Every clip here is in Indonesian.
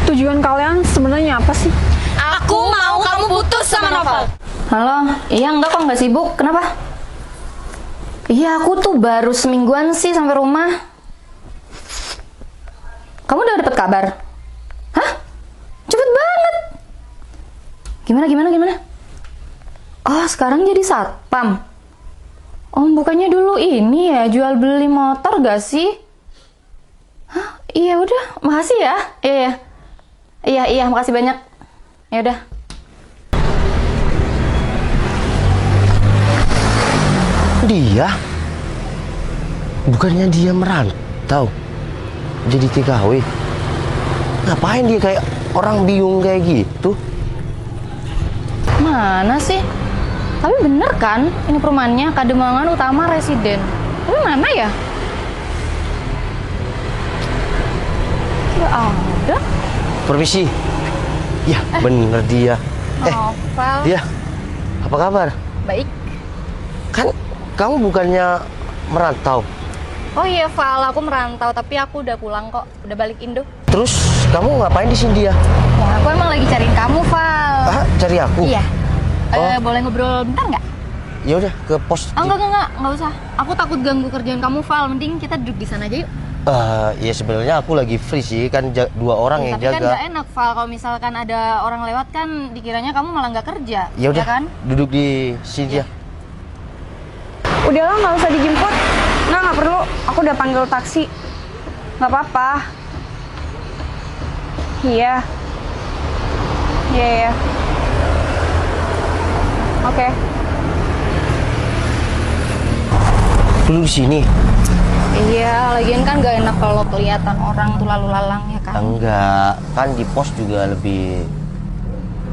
Tujuan kalian sebenarnya apa sih? Aku mau kamu putus sama Novel. Halo, iya enggak kok nggak sibuk, kenapa? Iya aku tuh baru semingguan sih sampai rumah. Kamu udah dapet kabar? Hah? Cepet banget. Gimana? Oh sekarang jadi satpam. Oh bukannya dulu ini ya jual beli motor gak sih? Hah? Iya udah, makasih ya. Iya, makasih banyak. Ya udah. Dia? Bukannya dia merantau jadi TKW? Ngapain dia kayak orang bingung kayak gitu? Mana sih? Tapi bener kan ini perumahannya Kademangan Utama Residen. Tapi mana ya? Tidak ada. Permisi. Ya, bener dia. Novel. Dia. Apa kabar? Baik. Kan kamu bukannya merantau. Oh iya Val, aku merantau tapi aku udah pulang kok, udah balik Indo. Terus kamu ngapain di sini dia? Ya, aku emang lagi cariin kamu Val. Ah, cari aku? Iya. Oh. Boleh ngobrol bentar nggak? Ya udah ke pos. Enggak usah. Aku takut ganggu kerjaan kamu Val, mending kita duduk di sana aja yuk. Ya sebenarnya aku lagi free sih, kan dua orang yang tapi jaga. Tapi kan nggak enak Val, kalau misalkan ada orang lewat kan dikiranya kamu malah nggak kerja. Ya udah, kan? duduk di sini ya. Udahlah nggak usah dijemput. Nggak perlu. Aku udah panggil taksi. Nggak apa-apa. Iya. Oke. Duduk di sini. Iya, lagian kan gak enak kalau kelihatan orang tuh lalu lalang ya kan? Enggak, kan di pos juga lebih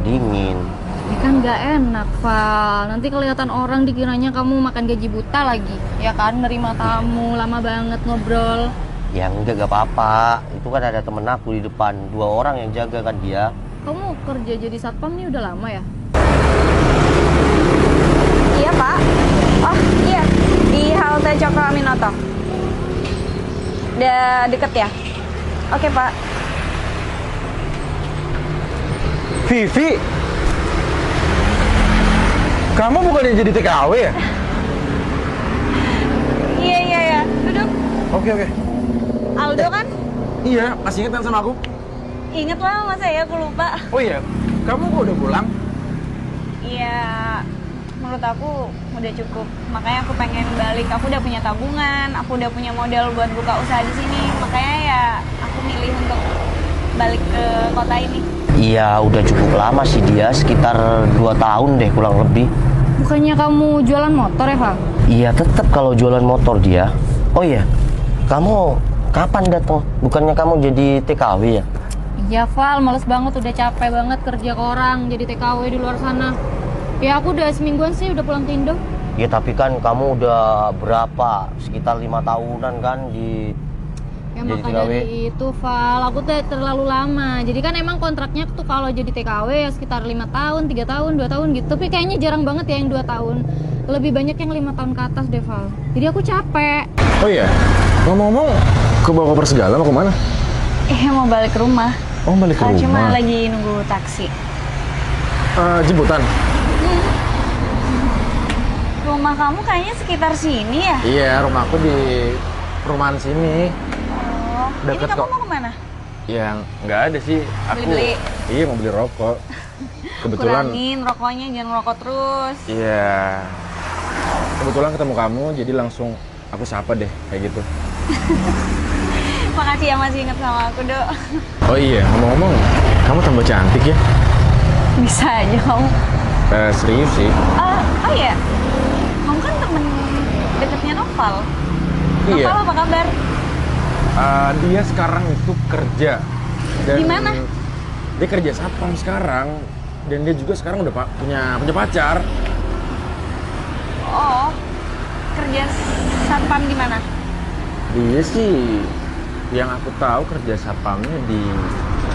dingin. Ya kan gak enak, Val. Nanti kelihatan orang dikiranya kamu makan gaji buta lagi. Ya kan, nerima tamu, lama banget ngobrol. Ya enggak apa-apa. Itu kan ada temen aku di depan, 2 orang yang jaga kan dia. Kamu kerja jadi satpam nih udah lama ya? Iya Pak. Oh iya, di halte Cokro Aminoto. Udah deket ya? Oke Pak. Vivi, kamu bukannya jadi TKW ya? Iya. Duduk. Oke. Aldo kan? Iya, masih ingat kan sama aku? Ingat lah, masa ya aku lupa. Oh iya, kamu kok udah pulang? Iya, menurut aku udah cukup. Makanya aku pengen balik. Aku udah punya tabungan, aku udah punya modal buat buka usaha di sini. Makanya ya aku milih untuk balik ke kota ini. Iya, udah cukup lama sih dia, sekitar 2 tahun deh kurang lebih. Bukannya kamu jualan motor ya, Val? Iya, tetap kalau jualan motor dia. Oh iya, kamu kapan datang? Bukannya kamu jadi TKW ya? Iya, Val, males banget, udah capek banget kerja ke orang, jadi TKW di luar sana. Ya aku udah semingguan sih udah pulang ke Indo. Ya tapi kan kamu udah berapa? Sekitar 5 tahunan kan di Ya jadi maka TKW. dari itu Val, aku tuh terlalu lama. Jadi kan emang kontraknya tuh kalau jadi TKW ya sekitar 5 tahun, 3 tahun, 2 tahun gitu. Tapi kayaknya jarang banget ya yang 2 tahun. Lebih banyak yang 5 tahun ke atas deh Val. Jadi aku capek. Oh iya, ngomong-ngomong, ke bawah koper segala mau kemana? Mau balik ke rumah. Oh, balik ke rumah. Cuma lagi nunggu taksi. Jemputan? Rumah kamu kayaknya sekitar sini ya? Iya, rumahku di perumahan sini. Oh, Deket ini kamu kok. mau kemana? Yang nggak ada sih. Aku Beli-beli. Iya, mau beli rokok. Kebetulan. Kurangin rokoknya, jangan rokok terus. Iya. Kebetulan ketemu kamu, jadi langsung aku sapa deh kayak gitu. Makasih ya masih inget sama aku, Dok. Oh iya, ngomong-ngomong, kamu tambah cantik ya? Bisa aja kamu. Serius sih. Oh iya, kamu kan temen deketnya Noval. Iya. Noval apa kabar? Dia sekarang itu kerja. Dan Di mana? Dia kerja satpam sekarang, dan dia juga sekarang udah punya pacar. Oh, kerja satpam di mana? Dia sih, yang aku tahu kerja satpamnya di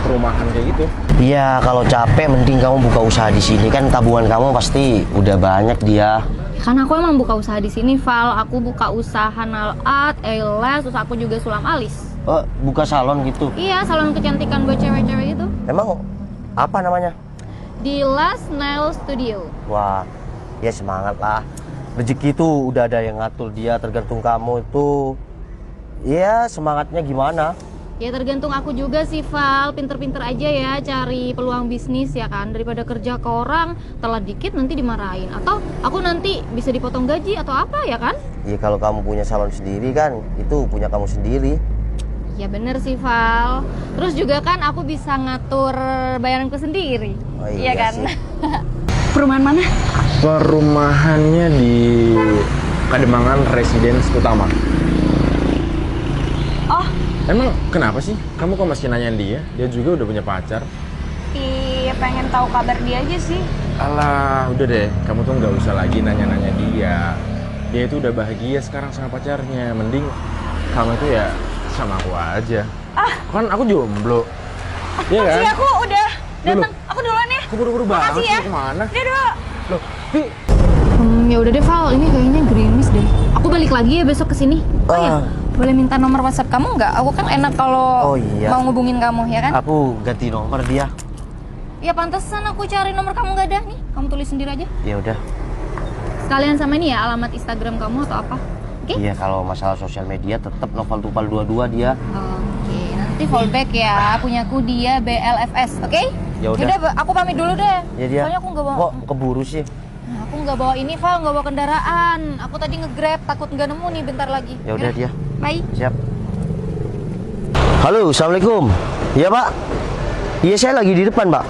perumahan kayak gitu. Iya, kalau capek mending kamu buka usaha di sini, kan tabungan kamu pasti udah banyak dia. Kan aku emang buka usaha di sini, Val. Aku buka usaha nail art, eyelash, terus aku juga sulam alis. Oh, buka salon gitu? Iya, salon kecantikan buat cewek-cewek itu. Emang apa namanya? Di Last Nail Studio. Wah, ya semangat lah. Rezeki itu udah ada yang ngatur dia, tergantung kamu itu. Ya semangatnya gimana? Ya tergantung aku juga sih Val, pinter-pinter aja ya cari peluang bisnis ya kan. Daripada kerja ke orang, telat dikit nanti dimarahin. Atau aku nanti bisa dipotong gaji atau apa ya kan? Ya kalau kamu punya salon sendiri kan, itu punya kamu sendiri. Ya bener sih Val. Terus juga kan aku bisa ngatur bayaranku sendiri. Oh, iya kan? sih. Perumahan mana? Perumahannya di Kademangan Residence Utama. Oh, Emang kenapa sih? Kamu kok masih nanyain dia? Dia juga udah punya pacar. iya pengen tahu kabar dia aja sih. Alah, udah deh. Kamu tuh nggak usah lagi nanya-nanya dia. Dia itu udah bahagia sekarang sama pacarnya. Mending kamu tuh ya sama aku aja. Kan aku jomblo. Iya kan? Sih aku udah datang. Loh. Aku duluan ya. Aku buru-buru banget. Makasih ya. Mau kemana? Dadah. Loh, Vi. Ya udah deh Val, ini kayaknya gerimis deh. Aku balik lagi ya besok ke sini. Oh iya, boleh minta nomor WhatsApp kamu nggak? Aku kan enak kalau Oh, iya. mau ngubungin kamu ya kan? Aku ganti nomor dia. Ya pantesan aku cari nomor kamu nggak ada nih. Kamu tulis sendiri aja. Ya udah. Sekalian sama ini ya alamat Instagram kamu atau apa? Oke? Iya, kalau masalah sosial media tetap Noval Tupal 22 dia. Oke, nanti fallback ya. Punyaku dia BLFS, oke? Ya udah. Yaudah, aku pamit dulu deh. Ya dia. Soalnya aku nggak bawa. Kok keburu sih? Nah, aku nggak bawa ini, Val, nggak bawa kendaraan. Aku tadi nge-grab, takut nggak nemu nih bentar lagi. Ya udah dia. Bye. Siap. Halo, assalamualaikum. Iya Pak. Iya saya lagi di depan Pak.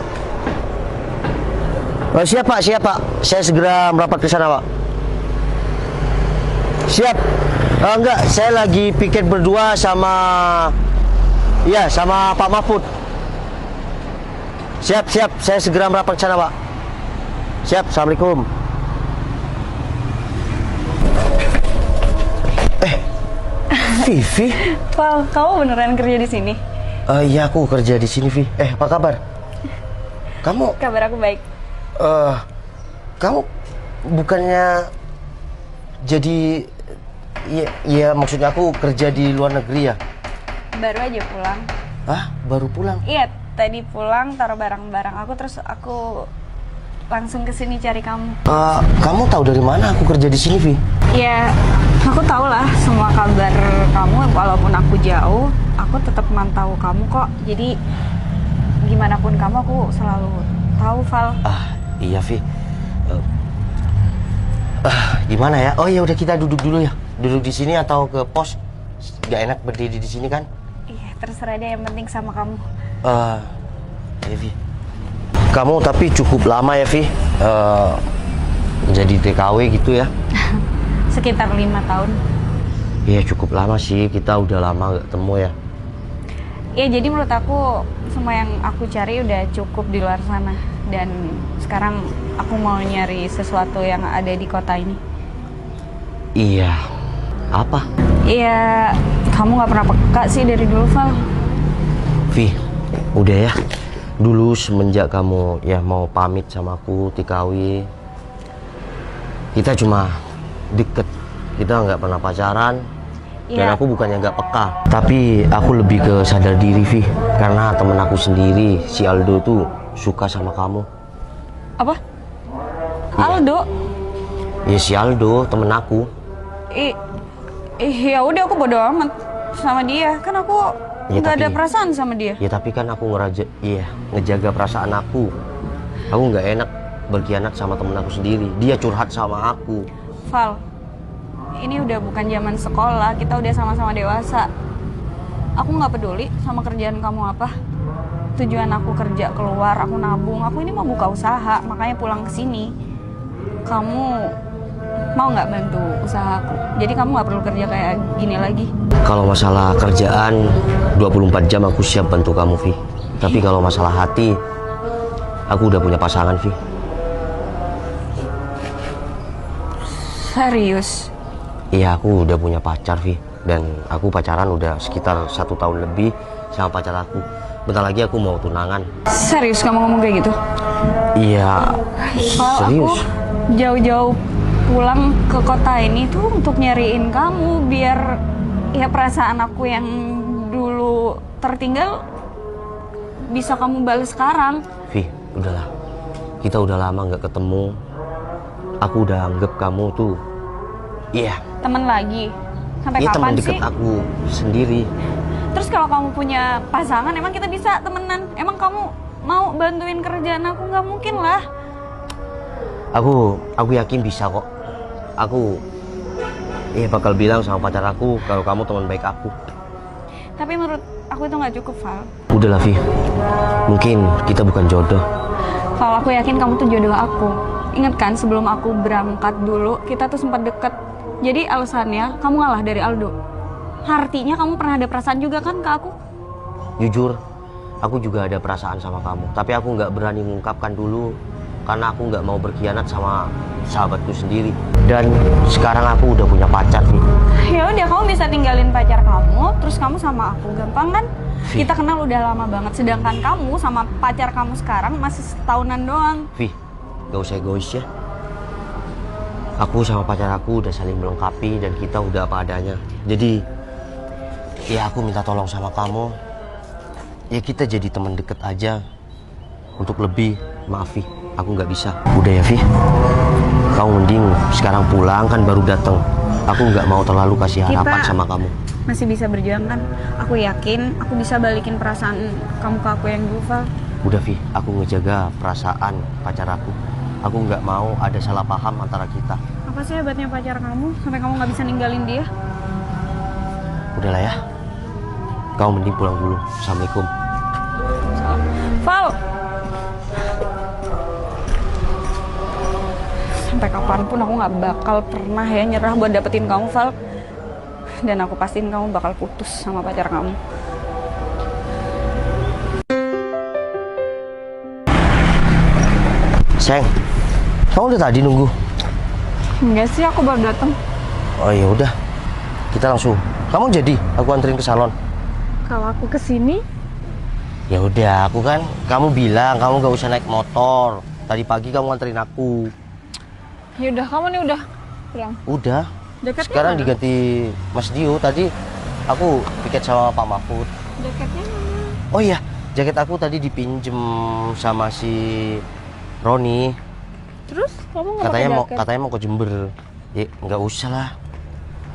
Oh, siap Pak, siap Pak. Saya segera merapat ke sana Pak. Siap. Enggak, saya lagi piket berdua sama sama Pak Mahfud. Siap, siap. Saya segera merapat ke sana Pak. Siap, assalamualaikum. Vivi? Val, kamu beneran kerja di sini? Iya aku kerja di sini, Vi. Apa kabar? Kamu, Kabar aku baik. kamu bukannya jadi, ya maksudnya aku kerja di luar negeri ya? Baru aja pulang. Hah? Baru pulang? Iya, tadi pulang taruh barang-barang aku terus aku langsung ke sini cari kamu. Kamu tahu dari mana aku kerja di sini, Vi? Ya, aku tahu lah semua kabar kamu walaupun aku jauh, aku tetap mantau kamu kok. Jadi gimana pun kamu aku selalu tahu, Val. Iya, Vi. Gimana ya? Oh ya udah kita duduk dulu ya. Duduk di sini atau ke pos? Gak enak berdiri di sini kan? Iya, terserah deh yang penting sama kamu. Ya, Vi. Kamu tapi cukup lama ya, Vi. Jadi TKW gitu ya? Sekitar 5 tahun. Iya cukup lama sih, kita udah lama gak ketemu ya. Ya, jadi menurut aku semua yang aku cari udah cukup di luar sana. Dan sekarang aku mau nyari sesuatu yang ada di kota ini. Iya. Apa? Iya, kamu gak pernah peka sih dari dulu, Val. Vi, udah ya. Dulu semenjak kamu ya mau pamit sama aku, TKW, kita cuma deket. Kita nggak pernah pacaran. Dan Iya. aku bukannya nggak peka, tapi aku lebih ke sadar diri, Vi. Karena temen aku sendiri, si Aldo tuh suka sama kamu. Apa? Iya. Aldo? Ya si Aldo, temen aku. Ya udah, aku bodo amat sama dia. Kan aku Ya, nggak ada tapi- perasaan sama dia. Ya tapi kan aku ngejaga perasaan aku. Aku nggak enak berkhianat sama temen aku sendiri. Dia curhat sama aku. Val, ini udah bukan zaman sekolah. Kita udah sama-sama dewasa. Aku nggak peduli sama kerjaan kamu apa. Tujuan aku kerja keluar, aku nabung. Aku ini mau buka usaha, makanya pulang ke sini. Kamu mau nggak bantu usaha aku? Jadi kamu nggak perlu kerja kayak gini lagi. Kalau masalah kerjaan 24 jam aku siap bantu kamu, Vi. Tapi kalau masalah hati, aku udah punya pasangan, Vi. Serius? Iya, aku udah punya pacar, Vi. Dan aku pacaran udah sekitar 1 tahun lebih sama pacar aku. Bentar lagi aku mau tunangan. Serius kamu ngomong kayak gitu? Iya, Val, serius. aku jauh-jauh pulang ke kota ini tuh untuk nyariin kamu biar ya perasaan aku yang dulu tertinggal bisa kamu balas sekarang. Vi, udahlah. Kita udah lama nggak ketemu. Aku udah anggap kamu tuh, Temen lagi. Sampai iya kapan teman sih? deket aku sendiri. Terus kalau kamu punya pasangan, emang kita bisa temenan? Emang kamu mau bantuin kerjaan aku? Nggak mungkin lah. Aku yakin bisa kok. Aku bakal bilang sama pacar aku kalau kamu teman baik aku. Tapi menurut aku itu nggak cukup, Val. Udahlah Vi, mungkin kita bukan jodoh. Val, aku yakin kamu tuh jodoh aku. Ingat kan sebelum aku berangkat dulu, kita tuh sempat deket. Jadi alasannya kamu ngalah dari Aldo. Artinya kamu pernah ada perasaan juga kan ke aku? Jujur, aku juga ada perasaan sama kamu. Tapi aku nggak berani mengungkapkan dulu karena aku nggak mau berkhianat sama sahabatku sendiri. Dan sekarang aku udah punya pacar Vi. Ya udah, kamu bisa tinggalin pacar kamu, terus kamu sama aku, gampang kan? Vi. Kita kenal udah lama banget, sedangkan kamu sama pacar kamu sekarang masih setahunan doang. Vi, gak usah egois ya. Aku sama pacar aku udah saling melengkapi dan kita udah apa adanya. Jadi, ya aku minta tolong sama kamu. Ya kita jadi teman deket aja. Untuk lebih, maaf Vi, aku nggak bisa. Udah ya Vi, kamu mending sekarang pulang kan baru datang. Aku nggak mau terlalu kasih harapan Kita sama kamu. masih bisa berjuang kan? Aku yakin aku bisa balikin perasaan kamu ke aku yang dulu, Val. Udah Vi, aku ngejaga perasaan pacar aku. Aku nggak mau ada salah paham antara kita. Apa sih hebatnya pacar kamu sampai kamu nggak bisa ninggalin dia? Udahlah ya, kamu mending pulang dulu. Assalamualaikum. Val, sampai kapanpun aku nggak bakal pernah ya nyerah buat dapetin kamu, Val. Dan aku pastiin kamu bakal putus sama pacar kamu. Sayang, kamu udah tadi nunggu? Enggak sih, aku baru datang. Oh ya udah, kita langsung. Kamu jadi aku anterin ke salon. Kalau aku kesini, Ya udah, aku kan kamu bilang kamu gak usah naik motor. Tadi pagi kamu anterin aku. ya udah kamu nih udah pulang. Udah. Jaketnya Sekarang mana? diganti Mas Dio. Tadi aku piket sama Pak Mahfud. Jaketnya mana? Oh iya, jaket aku tadi dipinjem sama si Roni. Terus kamu nggak Katanya pakai mau jaket? katanya mau ke Jember. Ya nggak usah lah.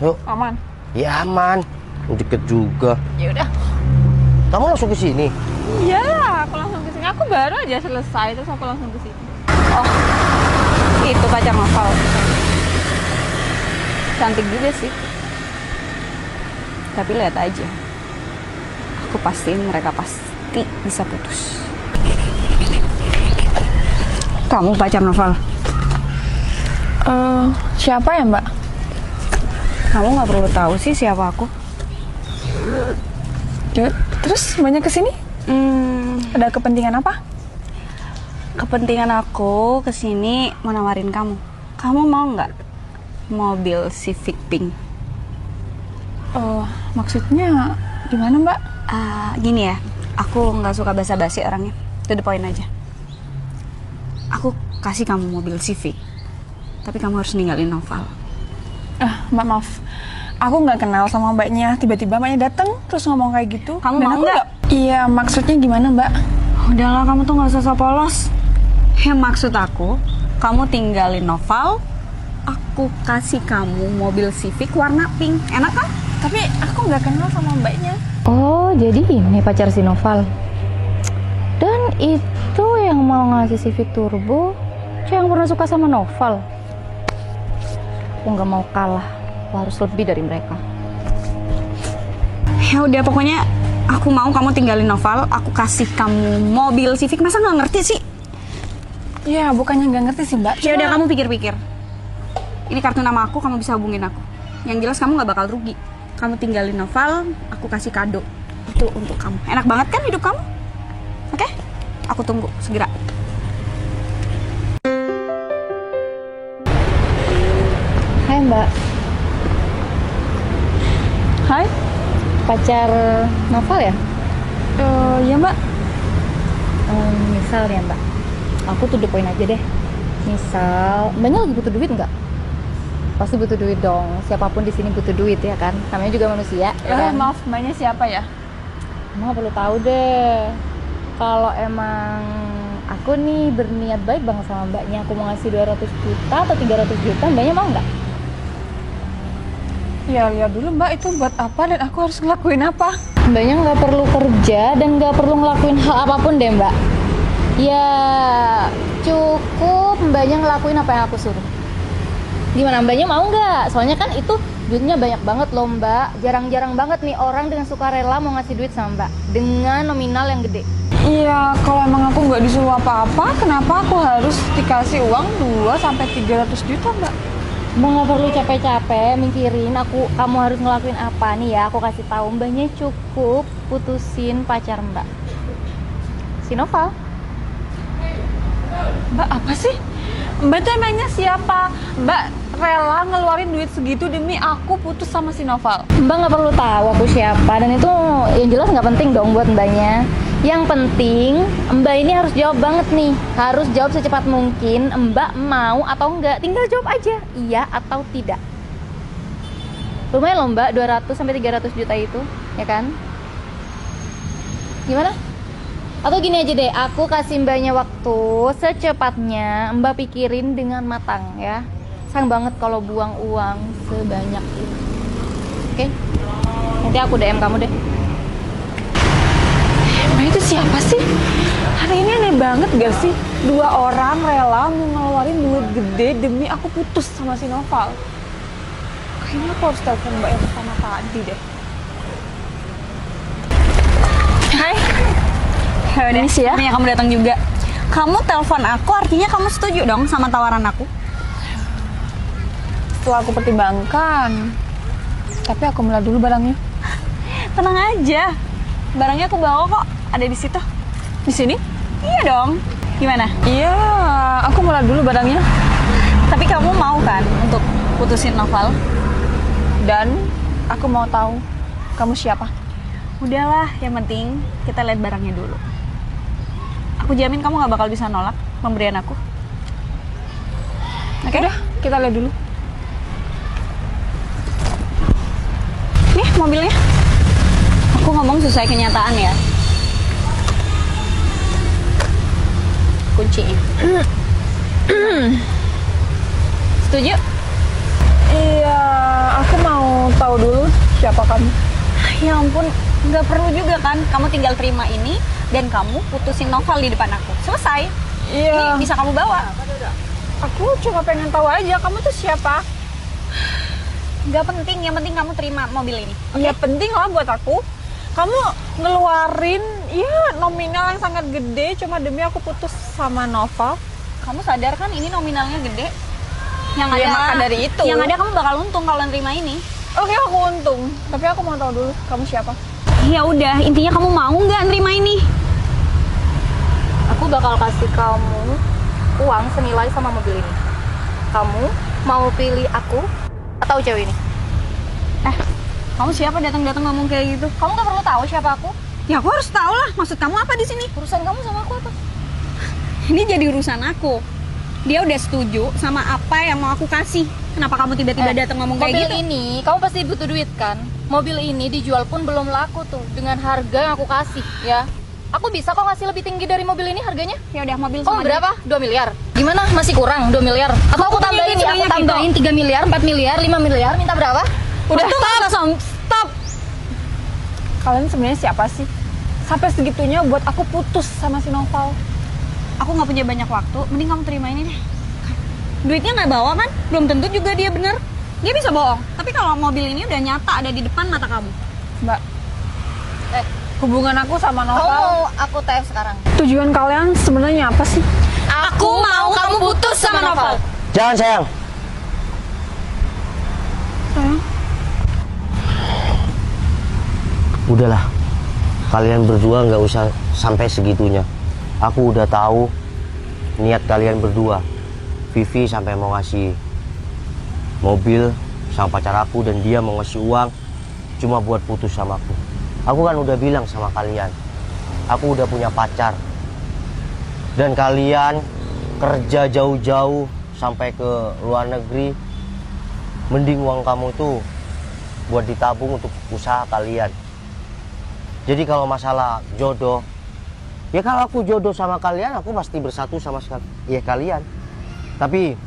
Yuk. Aman. Ya aman. Deket juga. Ya udah. Kamu langsung ke sini. Iya, aku langsung ke sini. Aku baru aja selesai terus aku langsung ke sini. Oh, itu pacar Novel. Cantik juga sih. Tapi lihat aja. Aku pastiin mereka pasti bisa putus. Kamu pacar Novel? Siapa ya, Mbak? Kamu nggak perlu tahu sih siapa aku. Terus banyak kesini? Ada kepentingan apa? Kepentingan aku kesini mau nawarin kamu. Kamu mau nggak mobil Civic Pink? Maksudnya gimana, Mbak? Gini ya, aku nggak suka basa-basi orangnya. To the point aja. Aku kasih kamu mobil Civic, tapi kamu harus ninggalin Novel. Mbak maaf. Aku nggak kenal sama mbaknya. Tiba-tiba mbaknya datang terus ngomong kayak gitu. Kamu Dan mau aku nggak? Iya, maksudnya gimana, Mbak? Udahlah, kamu tuh nggak usah sok polos. Ya maksud aku, kamu tinggalin Novel, aku kasih kamu mobil Civic warna pink. Enak kan? Tapi aku nggak kenal sama mbaknya. Oh, jadi ini pacar si Noval. Dan itu yang mau ngasih Civic Turbo, yang pernah suka sama Noval. Aku nggak mau kalah, aku harus lebih dari mereka. Ya udah, pokoknya aku mau kamu tinggalin Novel, aku kasih kamu mobil Civic. Masa nggak ngerti sih? Ya, bukannya nggak ngerti sih, Mbak. Ya udah, kamu pikir-pikir. Ini kartu nama aku, kamu bisa hubungin aku. Yang jelas kamu nggak bakal rugi. Kamu tinggalin Novel, aku kasih kado. Itu untuk kamu. Enak banget kan hidup kamu? Oke? Aku tunggu segera. Hai Mbak, Hai. pacar Noval ya? Ya Mbak. Misal ya Mbak, aku tuh poin aja deh. Misal, Mbaknya lagi butuh duit nggak? Pasti butuh duit dong. Siapapun di sini butuh duit ya kan? Namanya juga manusia. Ya kan? Maaf, mbaknya siapa ya? Kamu nggak perlu tahu deh. Kalau emang aku nih berniat baik banget sama mbaknya, aku mau ngasih 200 juta atau 300 juta, mbaknya mau nggak? Ya lihat dulu mbak itu buat apa dan aku harus ngelakuin apa. Mbaknya nggak perlu kerja dan nggak perlu ngelakuin hal apapun deh mbak. Ya cukup mbaknya ngelakuin apa yang aku suruh. Gimana, mbaknya mau nggak? Soalnya kan itu duitnya banyak banget loh mbak. Jarang-jarang banget nih orang dengan sukarela mau ngasih duit sama mbak dengan nominal yang gede. Iya, kalau emang aku nggak disuruh apa-apa, kenapa aku harus dikasih uang 2-300 juta mbak? Mbak nggak perlu capek-capek mikirin kamu harus ngelakuin apa nih ya. Aku kasih tahu, mbaknya cukup putusin pacar mbak, si Noval. Mbak apa sih? Mbak tuh emangnya siapa? Mbak rela ngeluarin duit segitu demi aku putus sama si Noval? Mbak nggak perlu tahu aku siapa, dan itu yang jelas nggak penting dong buat mbaknya. Yang penting mbak ini harus jawab banget nih, harus jawab secepat mungkin. Mbak mau atau enggak, tinggal jawab aja iya atau tidak. Lumayan loh mbak, 200-300 juta itu, ya kan? Gimana? Atau gini aja deh, aku kasih mbaknya waktu secepatnya, mbak pikirin dengan matang ya. Sayang banget kalau buang uang sebanyak itu. Oke? Nanti aku DM kamu deh. Mbak itu siapa sih? Hari ini aneh banget gak sih? 2 orang rela mau ngeluarin duit gede demi aku putus sama si Noval. Kayaknya aku harus telepon mbak yang pertama tadi deh. Hai. Ya udah sih ya. Artinya kamu datang juga. Kamu telepon aku artinya kamu setuju dong sama tawaran aku? Setelah aku pertimbangkan, tapi aku mulai dulu barangnya. Tenang aja. Barangnya aku bawa kok, ada di situ. Di sini? Iya dong. Gimana? Iya, aku mulai dulu barangnya. Tapi kamu mau kan untuk putusin Noval? Dan aku mau tahu kamu siapa. Udahlah, yang penting kita lihat barangnya dulu. Aku jamin kamu gak bakal bisa nolak pemberian aku. Oke, udah, kita lihat dulu. Nih mobilnya. Aku ngomong sesuai kenyataan ya. Kuncinya. Setuju? Iya, aku mau tahu dulu siapa kamu. Ya ampun, nggak perlu juga kan. Kamu tinggal terima ini dan kamu putusin Noval di depan aku. Selesai. Iya. Ini bisa kamu bawa. Aku cuma pengen tahu aja kamu tuh siapa. Nggak penting, yang penting kamu terima mobil ini. Ya penting lah buat aku. Kamu ngeluarin ya nominal yang sangat gede cuma demi aku putus sama Noval. Kamu sadar kan ini nominalnya gede? Yang Ya, ada maka dari itu. Yang ada kamu bakal untung kalau nerima ini. Oke, aku untung. Tapi aku mau tahu dulu kamu siapa. Ya udah, intinya kamu mau nggak nerima ini? Aku bakal kasih kamu uang senilai sama mobil ini. Kamu mau pilih aku atau cewek ini? Kamu siapa datang-datang ngomong kayak gitu? Kamu gak perlu tahu siapa aku. Ya aku harus tahu lah. Maksud kamu apa di sini? Urusan kamu sama aku apa? Ini jadi urusan aku. Dia udah setuju sama apa yang mau aku kasih. Kenapa kamu tiba-tiba datang ngomong kayak mobil gitu? ini, kamu pasti butuh duit kan? Mobil ini dijual pun belum laku tuh dengan harga yang aku kasih ya. Aku bisa kok ngasih lebih tinggi dari mobil ini harganya. Ya udah, mobil Oh sama berapa? 2 miliar. Gimana? Masih kurang 2 miliar? Atau aku Kamu punya tambahin duit ya? Aku sebanyak tambahin 3 miliar, 4 miliar, 5 miliar. Minta berapa? Udah stop. Stop. Kalian sebenarnya siapa sih? Sampai segitunya buat aku putus sama si Noval. Aku nggak punya banyak waktu. Mending kamu terima ini deh. Duitnya nggak bawa kan? Belum tentu juga dia bener. Dia bisa bohong. Tapi kalau mobil ini udah nyata ada di depan mata kamu. Mbak, hubungan aku sama Kamu Noval. mau aku tes sekarang? Tujuan kalian sebenarnya apa sih? Aku mau kamu putus sama Noval. Jangan sayang. Udahlah, kalian berdua nggak usah sampai segitunya. Aku udah tahu niat kalian berdua. Vivi sampai mau ngasih mobil sama pacar aku dan dia mau ngasih uang cuma buat putus sama aku. Aku kan udah bilang sama kalian, aku udah punya pacar. Dan kalian kerja jauh-jauh sampai ke luar negeri, mending uang kamu itu buat ditabung untuk usaha kalian. Jadi kalau masalah jodoh, Ya kalau aku jodoh sama kalian, aku pasti bersatu sama ya kalian. Tapi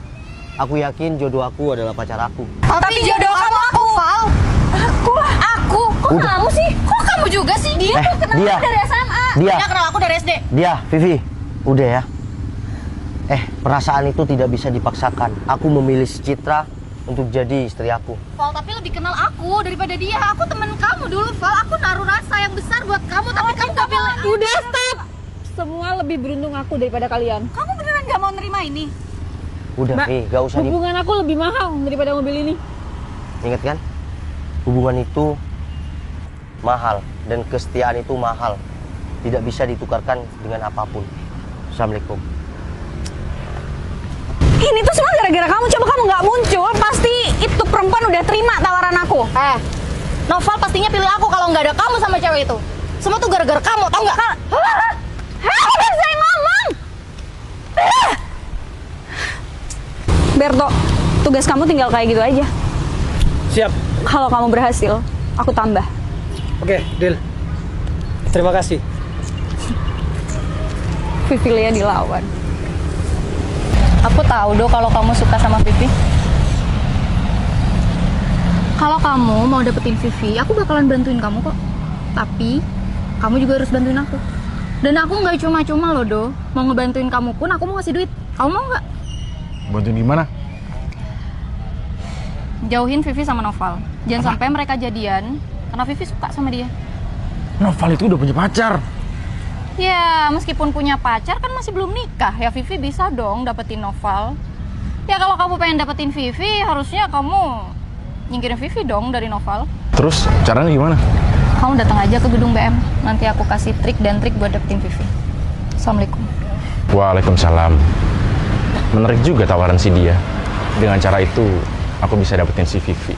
aku yakin jodoh aku adalah pacar aku. Tapi jodoh kamu aku, Val. Aku. Kok Udah. kamu sih? Kok kamu juga sih? Dia tuh kenal dia. aku dari SMA. Dia. kenal aku dari SD. Dia, Vivi, udah ya. Perasaan itu tidak bisa dipaksakan. Aku memilih si Citra untuk jadi istri aku. Val, tapi lebih kenal aku daripada dia. Aku temen kamu dulu, Val. Aku naruh rasa yang besar buat kamu, tapi kamu gak bilang. Udah stop. Semua lebih beruntung aku daripada kalian. Kamu beneran gak mau nerima ini? Udah, Mbak, Vi, gak usah hubungan aku lebih mahal daripada mobil ini. Ingat kan? Hubungan itu mahal dan kesetiaan itu mahal. Tidak bisa ditukarkan dengan apapun. Assalamualaikum. Ini tuh semua gara-gara kamu. Coba kamu nggak muncul, pasti itu perempuan udah terima tawaran aku. Noval pastinya pilih aku kalau nggak ada kamu sama cewek itu. Semua tuh gara-gara kamu, tau nggak? Aku udah saya ngomong. Berto, tugas kamu tinggal kayak gitu aja. Siap. Kalau kamu berhasil, aku tambah. Oke, deal. Terima kasih. Vivilia dilawan. Aku tahu Do kalau kamu suka sama Vivi. Kalau kamu mau dapetin Vivi, aku bakalan bantuin kamu kok. Tapi kamu juga harus bantuin aku. Dan aku nggak cuma-cuma loh Do. Mau ngebantuin kamu pun aku mau ngasih duit. Kamu mau nggak? Bantuin gimana? Jauhin Vivi sama Noval. Jangan sampai mereka jadian karena Vivi suka sama dia. Noval itu udah punya pacar. Ya, meskipun punya pacar kan masih belum nikah. Ya Vivi bisa dong dapetin Noval. Ya kalau kamu pengen dapetin Vivi, harusnya kamu nyingkirin Vivi dong dari Noval. Terus caranya gimana? Kamu datang aja ke gedung BM. Nanti aku kasih trik dan trik buat dapetin Vivi. Assalamualaikum. Waalaikumsalam. Menarik juga tawaran si dia. Dengan cara itu, aku bisa dapetin si Vivi.